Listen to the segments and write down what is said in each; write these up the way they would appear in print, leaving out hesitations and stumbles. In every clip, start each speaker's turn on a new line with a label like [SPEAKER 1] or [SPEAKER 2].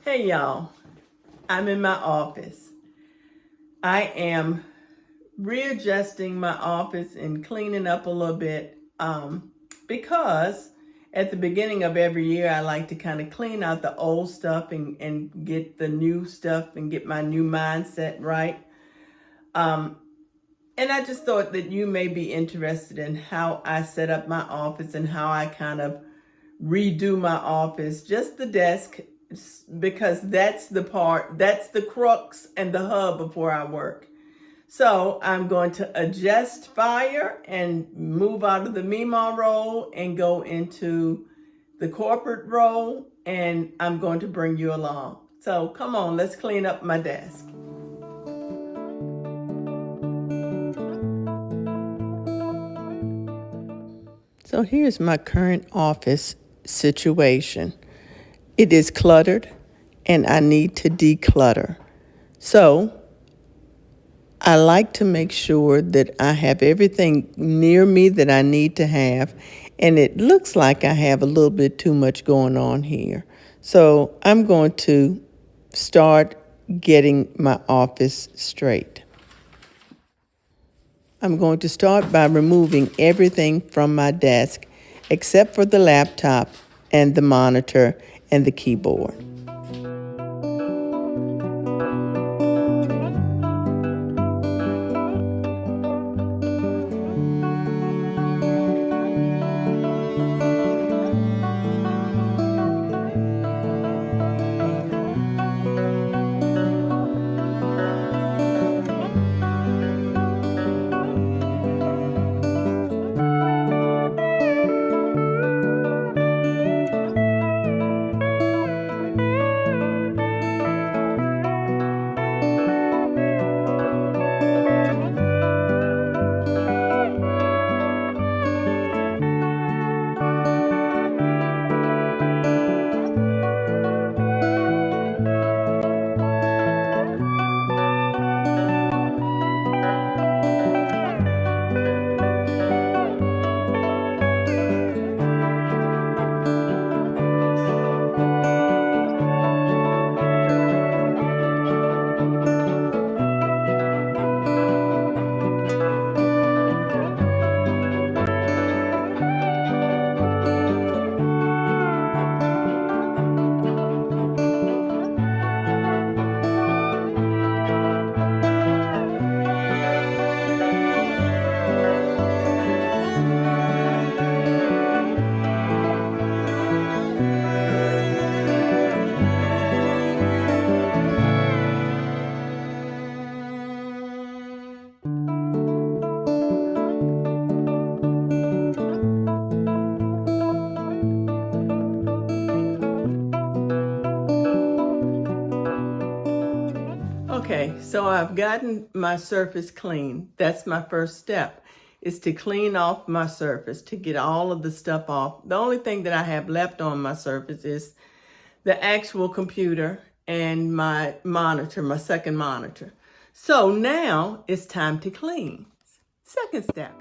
[SPEAKER 1] Hey y'all, I'm in my office. I am readjusting my office and cleaning up a little bit because at the beginning of every year I like to kind of clean out the old stuff and get the new stuff and get my new mindset right. Um, and I just thought that you may be interested in how I set up my office and how I kind of redo my office, just the desk, because that's the crux and the hub of where I work. So I'm going to adjust fire and move out of the Memaw role and go into the corporate role, and I'm going to bring you along. So come on, let's clean up my desk. So here's my current office situation. It is cluttered and I need to declutter. So I like to make sure that I have everything near me that I need to have, and it looks like I have a little bit too much going on here. So I'm going to start getting my office straight. I'm going to start by removing everything from my desk except for the laptop and the monitor and the keyboard. Okay, so I've gotten my surface clean. That's my first step, is to clean off my surface, to get all of the stuff off. The only thing that I have left on my surface is the actual computer and my monitor, my second monitor. So now it's time to clean. Second step.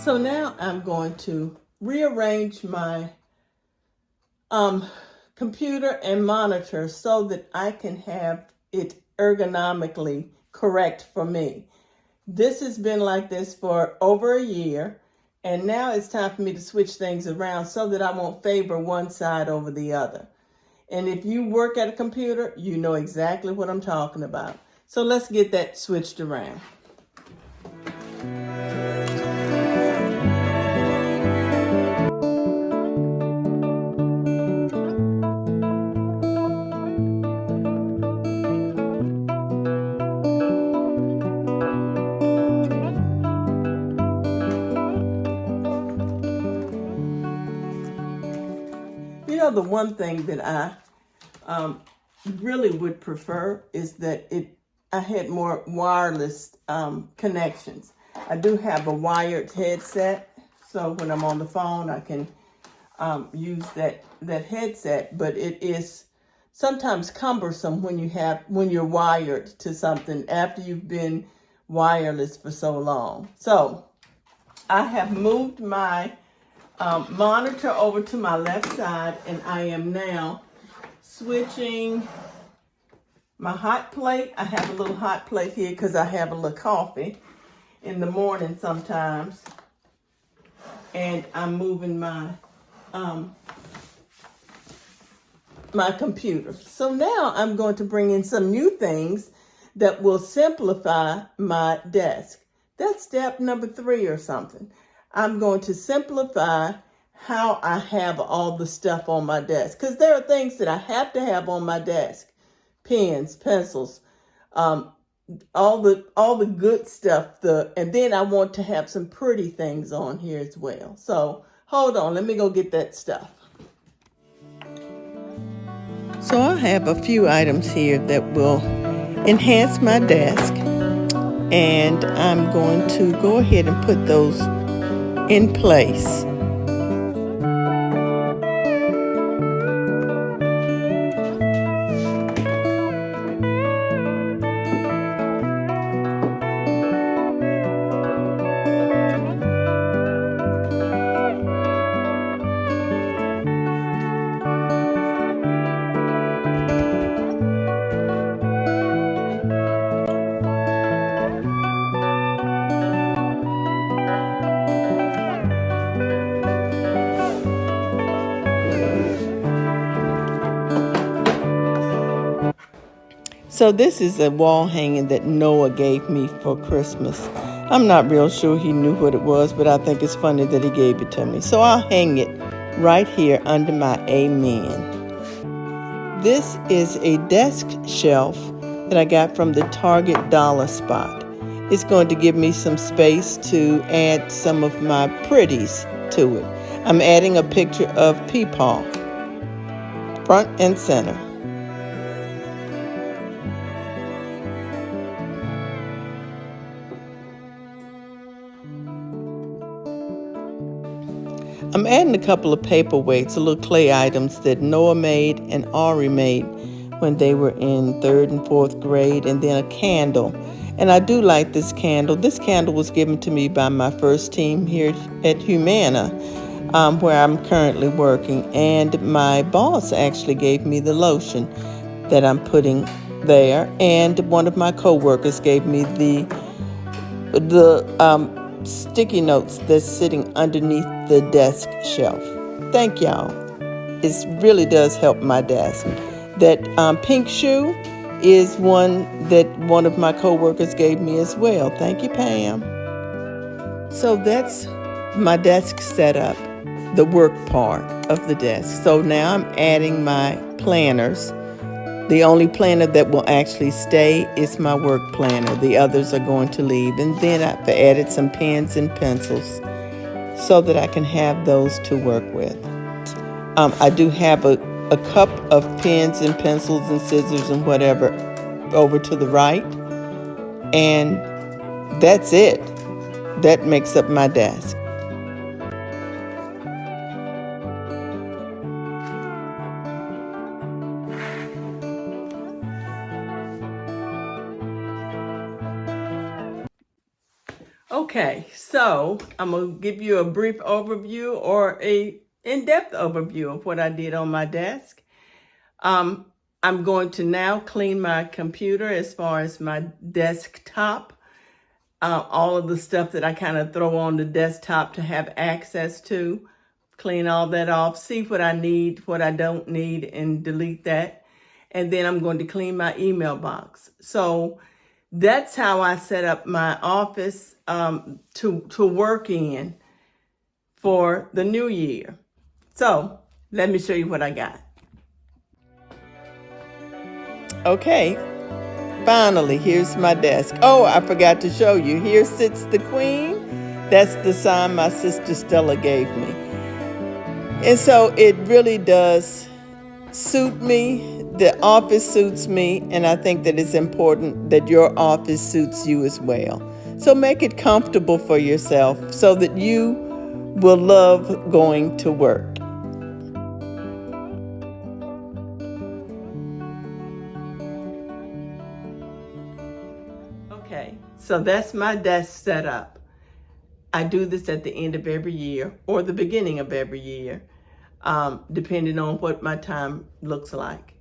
[SPEAKER 1] So now I'm going to rearrange my computer and monitor so that I can have it ergonomically correct for me. This has been like this for over a year, and now it's time for me to switch things around so that I won't favor one side over the other. And if you work at a computer, you know exactly what I'm talking about. So let's get that switched around. You know, the one thing that I really would prefer is that I had more wireless connections. I do have a wired headset, so when I'm on the phone, I can use that headset. But it is sometimes cumbersome when you're wired to something after you've been wireless for so long. So I have moved my monitor over to my left side, and I am now switching my hot plate. I have a little hot plate here because I have a little coffee in the morning sometimes. And I'm moving my my computer. So now I'm going to bring in some new things that will simplify my desk. That's step number 3 or something. I'm going to simplify how I have all the stuff on my desk, because there are things that I have to have on my desk: pens, pencils, all the good stuff. And then I want to have some pretty things on here as well. So hold on, let me go get that stuff. So I have a few items here that will enhance my desk, and I'm going to go ahead and put those in place. So this is a wall hanging that Noah gave me for Christmas. I'm not real sure he knew what it was, but I think it's funny that he gave it to me. So I'll hang it right here under my Amen. This is a desk shelf that I got from the Target Dollar Spot. It's going to give me some space to add some of my pretties to it. I'm adding a picture of Memaw, front and center. I'm adding a couple of paperweights, little clay items that Noah made and Ari made when they were in 3rd and 4th grade, and then a candle. And I do like this candle. This candle was given to me by my first team here at Humana, where I'm currently working. And my boss actually gave me the lotion that I'm putting there. And one of my coworkers gave me the sticky notes that's sitting underneath the desk shelf. Thank y'all. It really does help my desk. That pink shoe is one that one of my coworkers gave me as well. Thank you, Pam. So that's my desk setup, the work part of the desk. So now I'm adding my planners. The only planner that will actually stay is my work planner. The others are going to leave. And then I've added some pens and pencils so that I can have those to work with. I do have a cup of pens and pencils and scissors and whatever over to the right. And that's it. That makes up my desk. Okay, so I'm going to give you a brief overview or a in-depth overview of what I did on my desk. I'm going to now clean my computer as far as my desktop, all of the stuff that I kind of throw on the desktop to have access to, clean all that off, see what I need, what I don't need, and delete that. And then I'm going to clean my email box. So that's how I set up my office to work in for the new year. So let me show you what I got. Okay, finally, here's my desk. Oh, I forgot to show you. Here sits the queen. That's the sign my sister Stella gave me. And so it really does suit me. The office suits me, and I think that it's important that your office suits you as well. So make it comfortable for yourself so that you will love going to work. Okay, so that's my desk set up. I do this at the end of every year or the beginning of every year, depending on what my time looks like.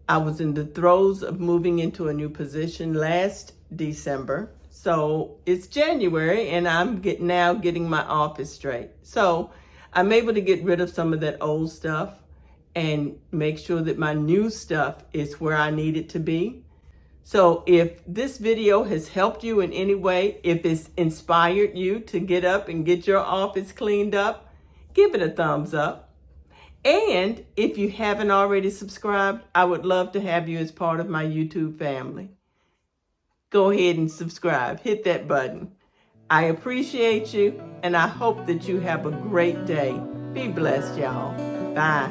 [SPEAKER 1] I was in the throes of moving into a new position last December. So it's January and I'm now getting my office straight. So I'm able to get rid of some of that old stuff and make sure that my new stuff is where I need it to be. So if this video has helped you in any way, if it's inspired you to get up and get your office cleaned up, give it a thumbs up. And if you haven't already subscribed, I would love to have you as part of my YouTube family. Go ahead and subscribe. Hit that button. I appreciate you, and I hope that you have a great day. Be blessed, y'all. Bye.